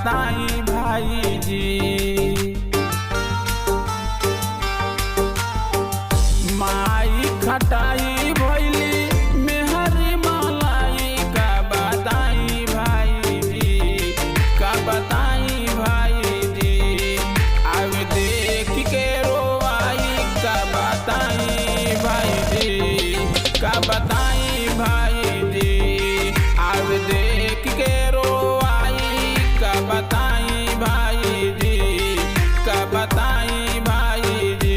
बताई भाई जी। माई खटाई भैली मेहरी मलाई का बताई भाई जी, का बताई भाई जी। अब देख के रोवाई का बताई भाई जी, का बताई भाई जी। अब देख के रोवाई का बताई भाई जी, का बताई भाई जी।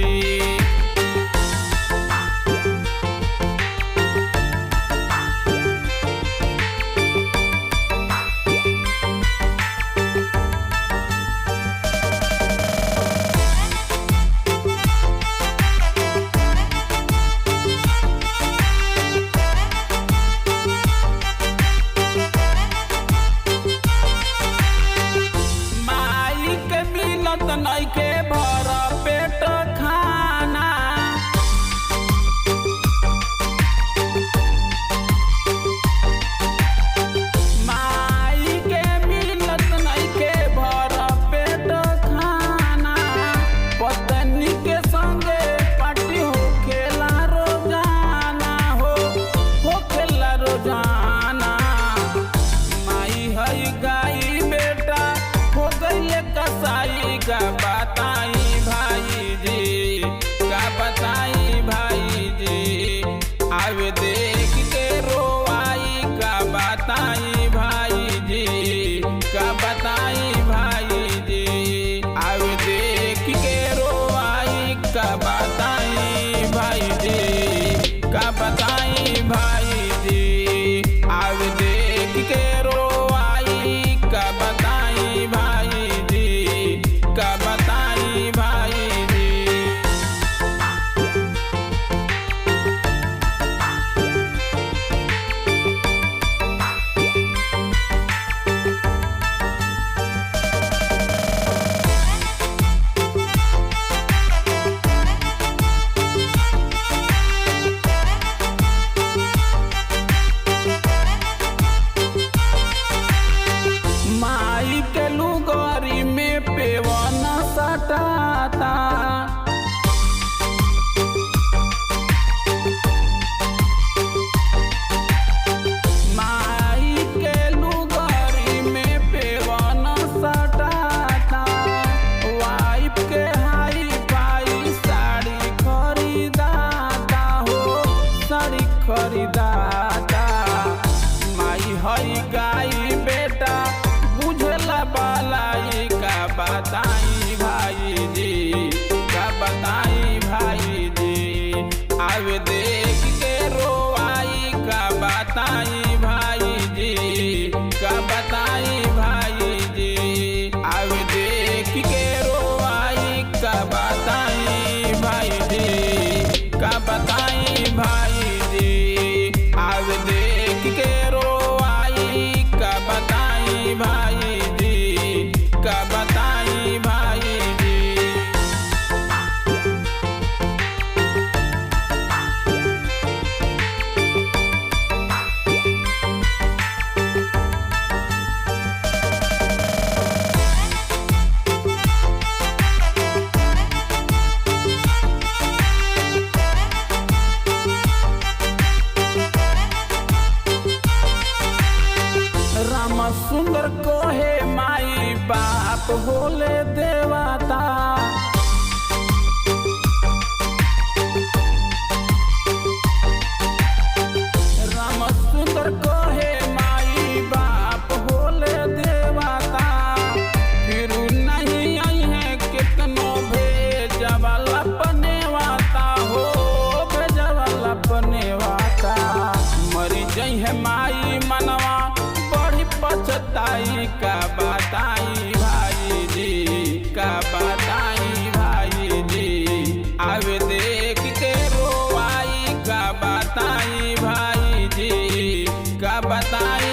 नइखे भर पेट खाना, माई के मिलत नइखे भर पेट खाना। पत्नी के संगे पार्टी होखेला रोजाना, होखेला रोजाना। माई हई गाई बेटा हो गईले कसाई का बताई भाई जी, का बताई भाई जी। अब देख के रोवाई का बताई भाई जी, का बताई भाई जी। अब देख के रोवाई का बताई भाई जी, का बताई भाई जी। अब देख के रोवाई का बताई भाई जी, का बताई भाई जी। माई के लुगरी में पेवन सटाता, माई के लुगरी में पेवन सटाता। वाइफ के हाई फाई साड़ी खरीदाता, साड़ी खरीदाता। माई हई गाई बेटा बुझला बालाई का बताई भाई जी, का बताई भाई जी। अब देख के रोवाई का बताई भाई जी, का बताई भाई जी। अब देख के रोवाई का बताई भाई जी, का बताई भाई जी। अब देख के रोवाई का बताई भाई जी, का बताई भाई जी। राम सुंदर कोहे माई बाप होले देवता, राम सुंदर कोहे माई बाप होले देवता। फिर नहीं आई है कितनो भेजवाला पनेवाता, भेजवाला पनेवाता। मरी जई है माई मनवा बड़ी पछताई का बताई भाई जी, का बताई भाई जी। अब देख के रोवाई का बताई भाई जी, का बताई